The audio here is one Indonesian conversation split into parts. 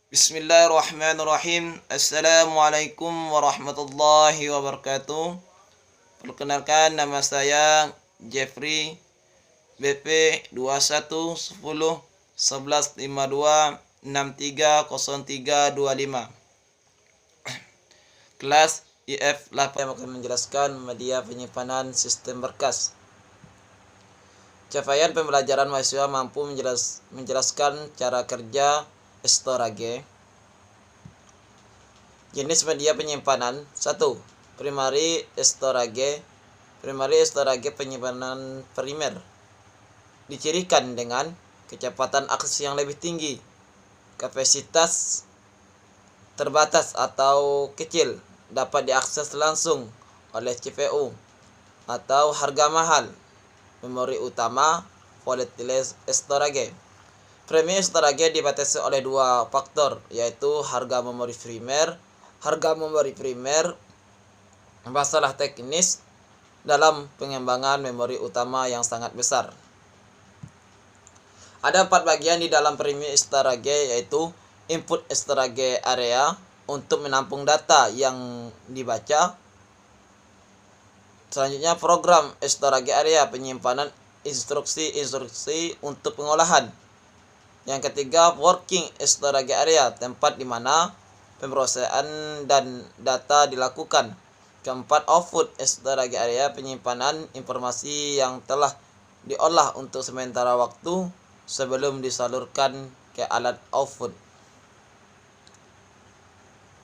Bismillahirrahmanirrahim. Assalamualaikum warahmatullahi wabarakatuh. Perkenalkan, nama saya Jeffrey, BP 2110 1152 630325. Kelas IF 8 yang akan menjelaskan media penyimpanan sistem berkas. Capaian pembelajaran mahasiswa mampu menjelaskan cara kerja storage. Jenis media penyimpanan. 1. Primary storage. Primary storage penyimpanan primer. Dicirikan dengan kecepatan akses yang lebih tinggi, kapasitas terbatas atau kecil, dapat diakses langsung oleh CPU, atau harga mahal. Memori utama volatile storage. Primary storage dibatasi oleh dua faktor, yaitu harga memori primer. Harga memori primer masalah teknis dalam pengembangan memori utama yang sangat besar. Ada 4 bagian di dalam primary storage, yaitu input storage area untuk menampung data yang dibaca. Selanjutnya program storage area, penyimpanan instruksi untuk pengolahan. Yang ketiga, working storage area, tempat di mana pemrosesan dan data dilakukan. Keempat, output storage area, penyimpanan informasi yang telah diolah untuk sementara waktu sebelum disalurkan ke alat output.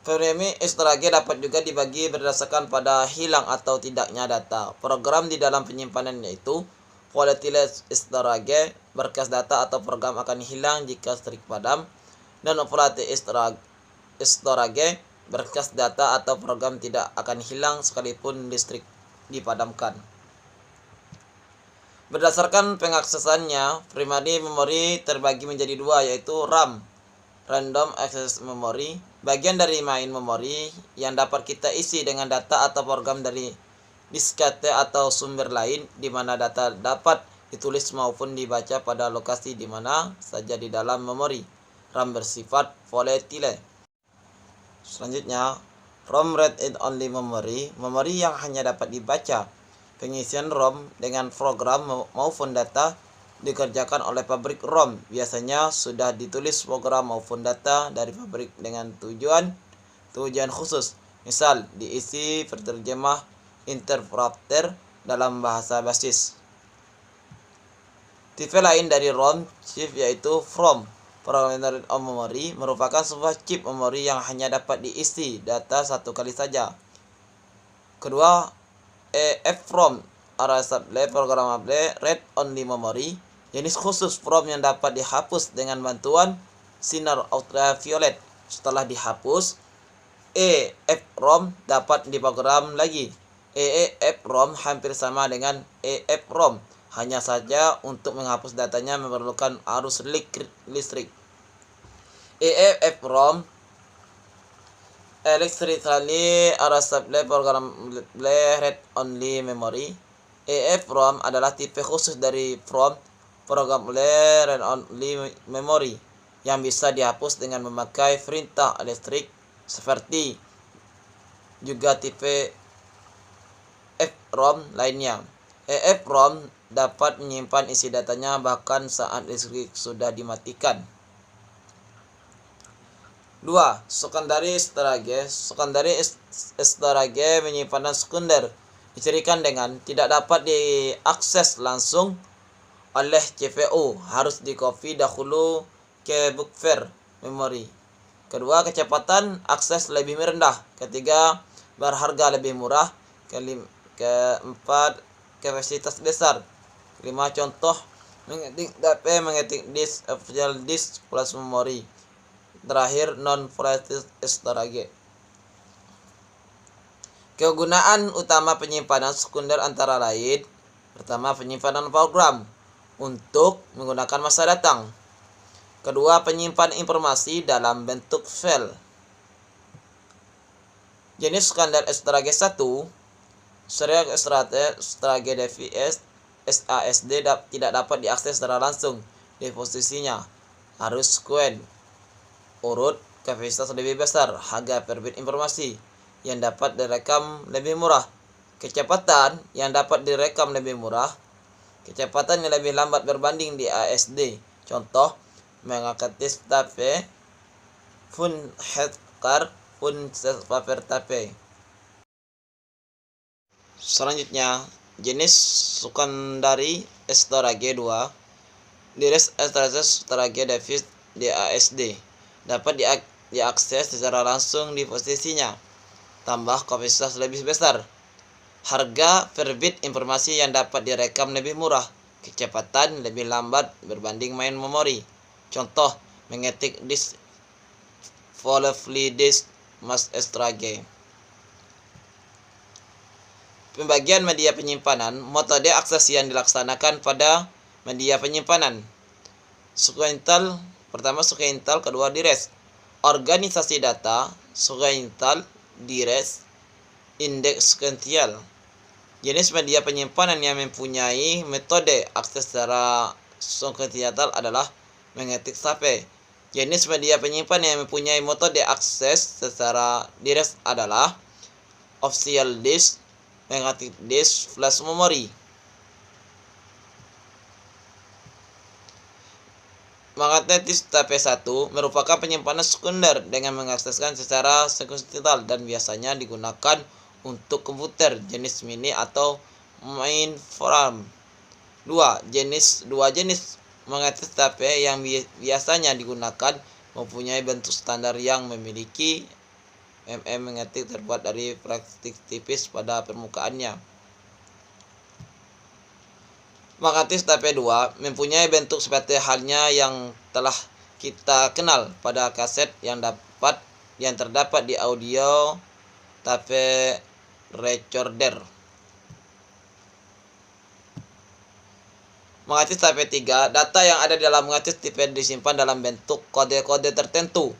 Primary storage dapat juga dibagi berdasarkan pada hilang atau tidaknya data. Program di dalam penyimpanan yaitu volatile storage, berkas data atau program akan hilang jika listrik padam. Dan volatile storage, berkas data atau program tidak akan hilang sekalipun listrik dipadamkan. Berdasarkan pengaksesannya, primary memory terbagi menjadi dua, yaitu RAM, Random Access Memory, bagian dari main memory yang dapat kita isi dengan data atau program dari diskette atau sumber lain, di mana data dapat ditulis maupun dibaca pada lokasi di mana saja di dalam memori. RAM bersifat volatile. Selanjutnya, ROM read only memory, memori yang hanya dapat dibaca. Pengisian ROM dengan program maupun data dikerjakan oleh pabrik ROM. Biasanya sudah ditulis program maupun data dari pabrik dengan tujuan khusus. Misal, diisi penerjemah interpreter dalam bahasa basis. Tipe lain dari ROM chip yaitu FROM, Programmable Memory, merupakan sebuah chip memori yang hanya dapat diisi data satu kali saja. Kedua, EEPROM, Programmable Read Only Memory, jenis khusus FROM yang dapat dihapus dengan bantuan sinar ultraviolet. Setelah dihapus, EEPROM dapat diprogram lagi. EEPROM hampir sama dengan EEPROM, hanya saja untuk menghapus datanya memerlukan arus listrik. EEPROM Electrically Erasable Programmable Read Only Memory. EEPROM adalah tipe khusus dari FROM, Programmable Read Only Memory, yang bisa dihapus dengan memakai perintah listrik. Seperti juga tipe EEPROM lainnya. EEPROM dapat menyimpan isi datanya bahkan saat listrik sudah dimatikan. 2. Secondary storage. Secondary storage, penyimpanan sekunder, dicirikan dengan tidak dapat diakses langsung oleh CPU, harus di-copy dahulu ke buffer memori. Kedua, kecepatan akses lebih rendah. Ketiga, berharga lebih murah. Keempat, kapasitas besar. Kelima, contoh mengetik DP, mengetik disk, official disk plus memori. Terakhir, non-volatile storage. Kegunaan utama penyimpanan sekunder antara lain: pertama, penyimpanan program untuk menggunakan masa datang. Kedua, penyimpan informasi dalam bentuk file. Jenis standar storage 1, Serial Storage Device SASD tidak dapat diakses secara langsung. Di posisinya harus square urut kapasitas lebih besar, harga per bit informasi yang dapat direkam lebih murah, kecepatan yang dapat direkam lebih murah, kecepatan yang lebih lambat berbanding di ASD. Contoh, mengatis tape fun headcar fun paper tape. Selanjutnya, jenis secondary storage 2, Direct storage device DASD, dapat diakses secara langsung di posisinya. Tambah kapasitas lebih besar. Harga per bit informasi yang dapat direkam lebih murah, kecepatan lebih lambat berbanding main memori. Contoh, mengetik disk Floppy disk mass storage. Pembagian media penyimpanan, metode akses yang dilaksanakan pada media penyimpanan. Sequential, pertama sequential, kedua direct. Organisasi data, sequential, direct, indeks sequential. Jenis media penyimpanan yang mempunyai metode akses secara sequential adalah mengetik tape. Jenis media penyimpanan yang mempunyai metode akses secara direct adalah official disk, mengetik disk, flash memory. Magnetis tape 1 merupakan penyimpanan sekunder dengan mengakseskan secara sequential dan biasanya digunakan untuk komputer jenis mini atau mainframe. Dua jenis magnetis tape yang biasanya digunakan mempunyai bentuk standar yang memiliki mengetik terbuat dari plastik tipis pada permukaannya. Magnetis tape 2 mempunyai bentuk seperti halnya yang telah kita kenal pada kaset yang terdapat di audio tape recorder. Magnetis tape 3, data yang ada di dalam magnetis tape disimpan dalam bentuk kode-kode tertentu.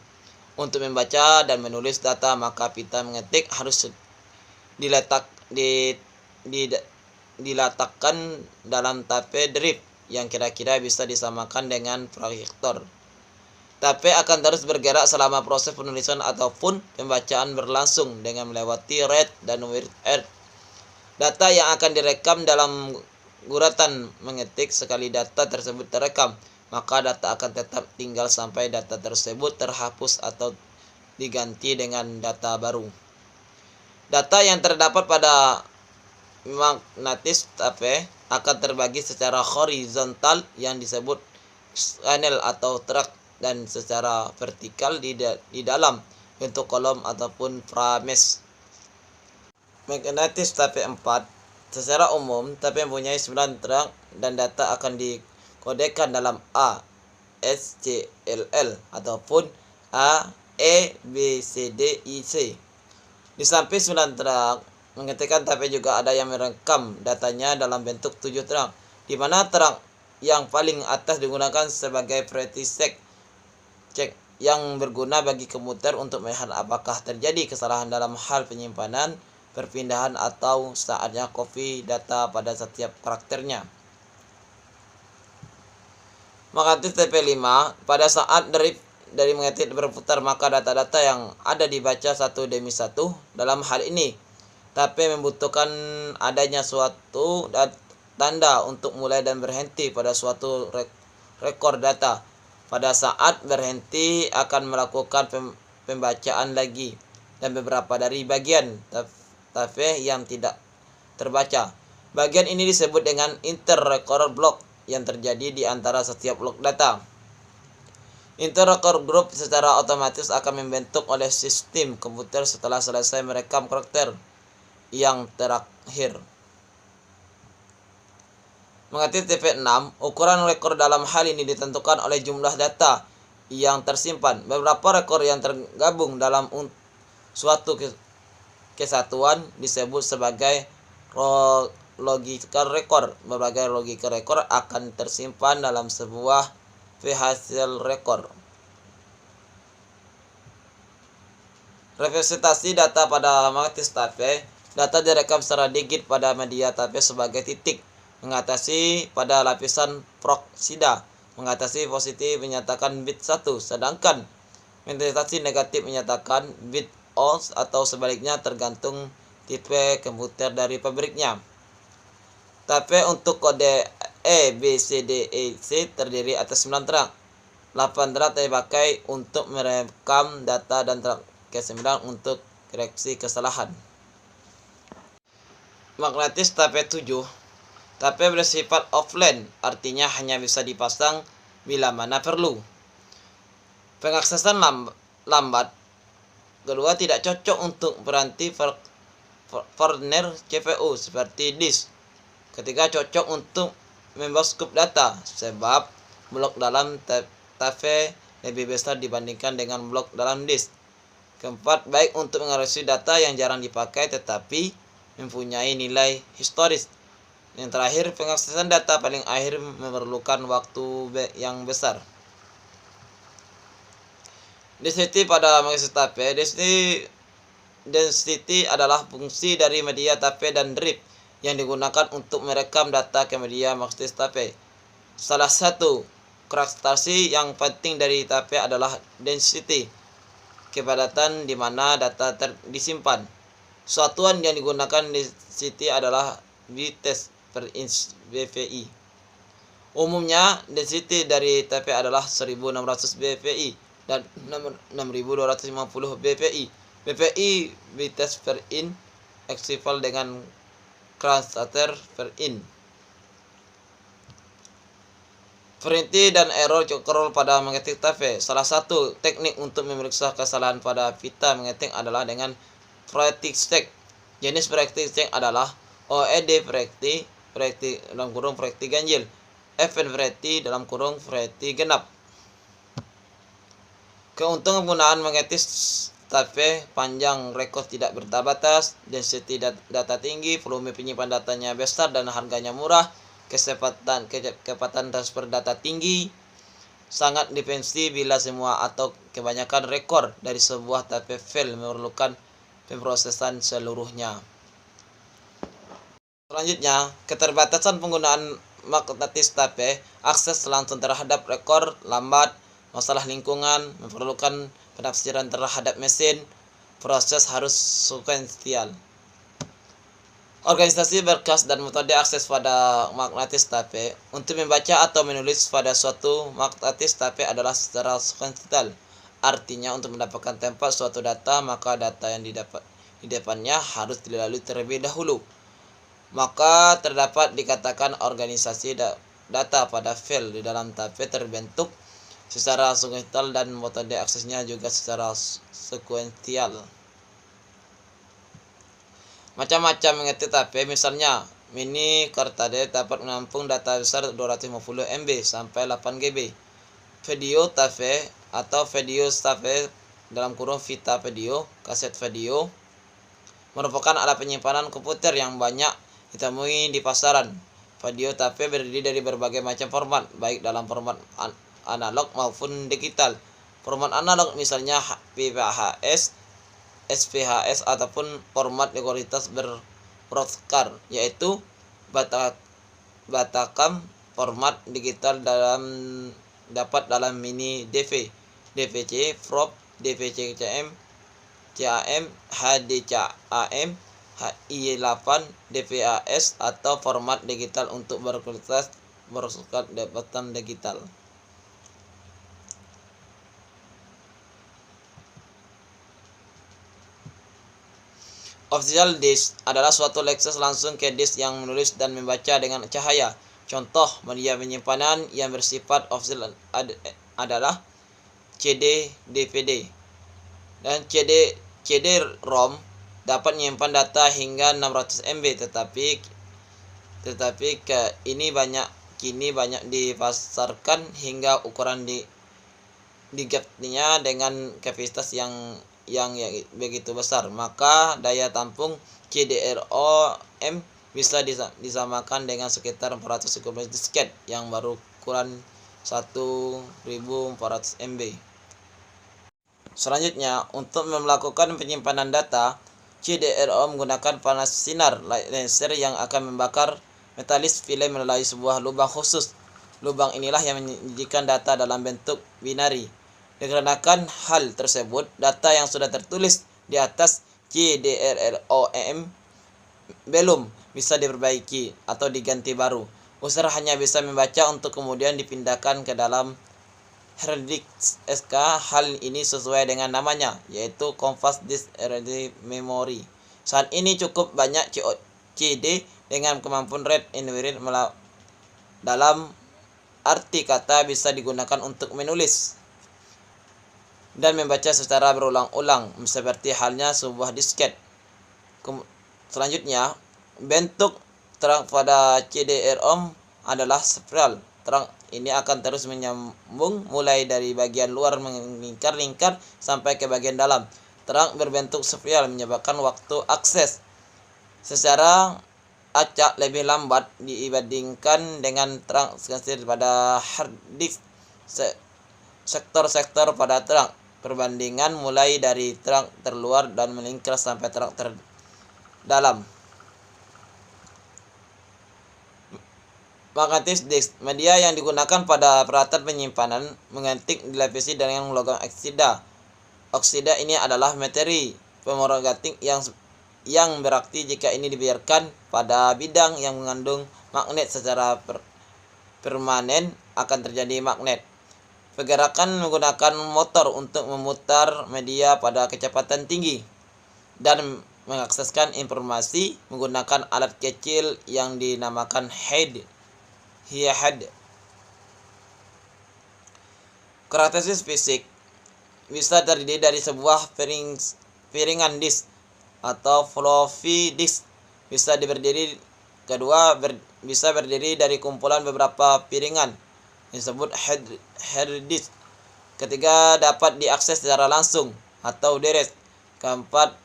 Untuk membaca dan menulis data, maka pita mengetik harus diletakkan dalam tape drive yang kira-kira bisa disamakan dengan proyektor. Tape akan terus bergerak selama proses penulisan ataupun pembacaan berlangsung dengan melewati read dan write. Data yang akan direkam dalam guratan mengetik, sekali data tersebut terekam, maka data akan tetap tinggal sampai data tersebut terhapus atau diganti dengan data baru. Data yang terdapat pada magnetis tape akan terbagi secara horizontal yang disebut channel atau track dan secara vertikal di dalam bentuk kolom ataupun frames. Magnetis tape 4, secara umum tape mempunyai 9 track dan data akan dikodekan dalam A, S, C, L, L ataupun A, E, B, C, D, I, C. Di samping 9 track, mengetikkan tape juga ada yang merekam datanya dalam bentuk 7 track, di mana track yang paling atas digunakan sebagai pretty check yang berguna bagi komputer untuk melihat apakah terjadi kesalahan dalam hal penyimpanan, perpindahan atau saatnya copy data pada setiap karakternya. Magnetis tape 5, pada saat dari mengetik berputar, maka data-data yang ada dibaca satu demi satu. Dalam hal ini, tape membutuhkan adanya suatu tanda untuk mulai dan berhenti pada suatu rekor data. Pada saat berhenti akan melakukan pembacaan lagi dan beberapa dari bagian tape yang tidak terbaca. Bagian ini disebut dengan inter-record block yang terjadi di antara setiap blok data. Inter-record group secara otomatis akan membentuk oleh sistem komputer setelah selesai merekam karakter yang terakhir. Magnetis tape 6, ukuran rekor dalam hal ini ditentukan oleh jumlah data yang tersimpan. Beberapa rekor yang tergabung dalam suatu kesatuan disebut sebagai logical record. Berbagai logical record akan tersimpan dalam sebuah physical record. Representasi data pada magnetis tape, data direkam secara digit pada media tape sebagai titik. Mengatasi pada lapisan proksida, mengatasi positif menyatakan bit 1, sedangkan Mentalisasi negatif menyatakan bit on atau sebaliknya tergantung tipe komputer dari pabriknya. Tapi untuk kode E, B, C, D, E, C terdiri atas 9 terang. 8 terang dipakai untuk merekam data dan terang ke-9 untuk koreksi kesalahan. Magnetis tape 7. Tape bersifat offline, artinya hanya bisa dipasang bila mana perlu. Pengaksesan lambat. Kedua, tidak cocok untuk peranti partner CPU seperti disk. Ketiga, cocok untuk membackup data sebab blok dalam tape lebih besar dibandingkan dengan blok dalam disk. Keempat, baik untuk mengoreksi data yang jarang dipakai tetapi mempunyai nilai historis. Yang terakhir, pengaksesan data paling akhir memerlukan waktu yang besar. Density pada magnetis tape. Density adalah fungsi dari media tape dan drive yang digunakan untuk merekam data ke media magnetis tape. Salah satu karakteristik yang penting dari tape adalah density, kepadatan di mana data disimpan. Satuan yang digunakan density adalah bits per inch bpi. Umumnya density dari tape adalah 1600 bpi dan 6250 bpi. bpi bits per inch equivalent dengan transistor per inch. Variety dan error control pada magnetic tape. Salah satu teknik untuk memeriksa kesalahan pada pita magnetik adalah dengan variety check. Jenis variety check adalah OED variety, dalam kurung variety ganjil, FN variety dalam kurung variety genap. Keuntungan penggunaan magnetis tape: panjang rekod tidak berbatas, density data tinggi, volume penyimpanan datanya besar dan harganya murah, kecepatan transfer data tinggi, sangat defensif bila semua atau kebanyakan rekor dari sebuah tape file memerlukan pemrosesan seluruhnya. Selanjutnya, keterbatasan penggunaan magnetis tape. Akses langsung terhadap rekor lambat, masalah lingkungan, memerlukan penafsiran terhadap mesin, proses harus sekuensial. Organisasi berkas dan metode akses pada magnetis tape. Untuk membaca atau menulis pada suatu magnetis tape adalah secara sekuensial. Artinya untuk mendapatkan tempat suatu data, maka data yang didapat di depannya harus dilalui terlebih dahulu. Maka terdapat dikatakan organisasi data pada file di dalam tape terbentuk secara sekuensial dan metode aksesnya juga secara sekuensial. Macam-macam magnetis tape, misalnya mini CardTAD dapat menampung data besar 250 MB sampai 8 GB. Video tape atau video tape dalam kurung Vita video, kaset video, merupakan alat penyimpanan komputer yang banyak ditemui di pasaran. Video tape berdiri dari berbagai macam format, baik dalam format analog maupun digital. Format analog misalnya PPHS, SPHS ataupun format kualitas berbroadcast, yaitu Betacam. Format digital dapat dalam mini DV, DVC, FROP, DVC CM, CAM, HDCAM, HI8, DVAS atau format digital untuk berkualitas bersifat dapatan digital. Official disk adalah suatu akses langsung ke disk yang menulis dan membaca dengan cahaya. Contoh media penyimpanan yang bersifat official adalah CD, DVD. Dan CD-ROM dapat menyimpan data hingga 600 MB, tetapi kini banyak dipasarkan hingga ukuran digigabitnya dengan kapasitas yang begitu besar, maka daya tampung CD-ROM bisa disamakan dengan sekitar 400 disket yang baru ukuran 1400 MB. Selanjutnya, untuk melakukan penyimpanan data, CD-ROM menggunakan panas sinar laser yang akan membakar metalis film melalui sebuah lubang khusus. Lubang inilah yang menyajikan data dalam bentuk binari. Dikarenakan hal tersebut, data yang sudah tertulis di atas CDRLOM belum bisa diperbaiki atau diganti baru. User hanya bisa membaca untuk kemudian dipindahkan ke dalam hard disk SK. Hal ini sesuai dengan namanya, yaitu Compact Disk Memory. Saat ini cukup banyak CD dengan kemampuan read and write dalam arti kata bisa digunakan untuk menulis dan membaca secara berulang-ulang, seperti halnya sebuah disket. Selanjutnya, bentuk terang pada CD-ROM adalah spiral. Terang ini akan terus menyambung mulai dari bagian luar melingkar-lingkar sampai ke bagian dalam. Terang berbentuk spiral menyebabkan waktu akses secara acak lebih lambat dibandingkan dengan terang pada hard disk. Sektor-sektor pada terang perbandingan mulai dari terang terluar dan melingkar sampai terang terdalam. Magnetic disk, media yang digunakan pada peralatan penyimpanan magnetik dilapisi dengan logam oksida. Oksida ini adalah materi pemagnetik yang berarti jika ini dibiarkan pada bidang yang mengandung magnet secara permanen akan terjadi magnet. Pergerakan menggunakan motor untuk memutar media pada kecepatan tinggi dan mengakseskan informasi menggunakan alat kecil yang dinamakan head. Karakteristik fisik bisa terdiri dari sebuah piringan disk atau floppy disk. Bisa berdiri dari kumpulan beberapa piringan disebut hard disk. Ketiga, dapat diakses secara langsung atau direct. Keempat,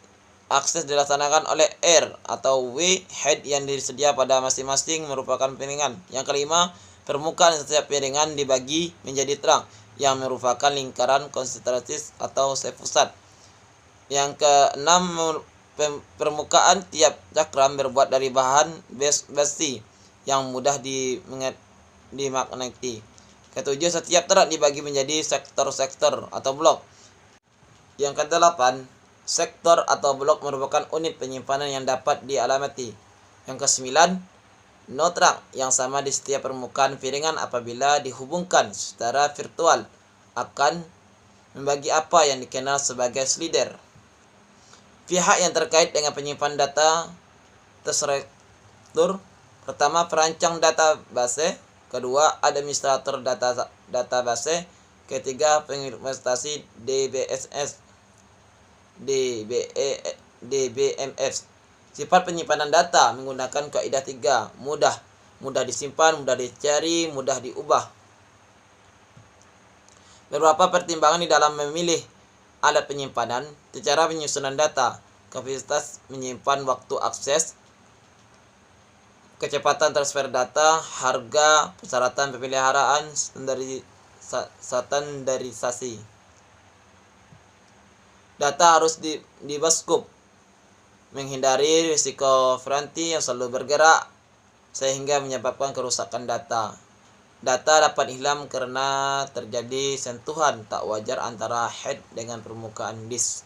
akses dilaksanakan oleh R atau W head yang disedia pada masing-masing merupakan piringan. Yang kelima, permukaan setiap piringan dibagi menjadi terang yang merupakan lingkaran konsentrasi atau pusat. Yang keenam, permukaan tiap cakram berbuat dari bahan besi yang mudah dimagneti. Ketujuh, setiap terang dibagi menjadi sektor-sektor atau blok. Yang kedelapan, sektor atau blok merupakan unit penyimpanan yang dapat dialamati. Yang kesembilan, no terang yang sama di setiap permukaan piringan apabila dihubungkan secara virtual akan membagi apa yang dikenal sebagai slider. Pihak yang terkait dengan penyimpan data terstruktur: pertama, perancang database; kedua, administrator database; ketiga, penginvestasi DBMS. Sifat penyimpanan data menggunakan kaidah 3: mudah disimpan, mudah dicari, mudah diubah. Beberapa pertimbangan di dalam memilih alat penyimpanan: cara penyusunan data, kapasitas menyimpan, waktu akses, kecepatan transfer data, harga, persyaratan pemeliharaan, standarisasi. Data harus dibackup, menghindari risiko variasi yang selalu bergerak sehingga menyebabkan kerusakan data. Data dapat hilang karena terjadi sentuhan tak wajar antara head dengan permukaan disk.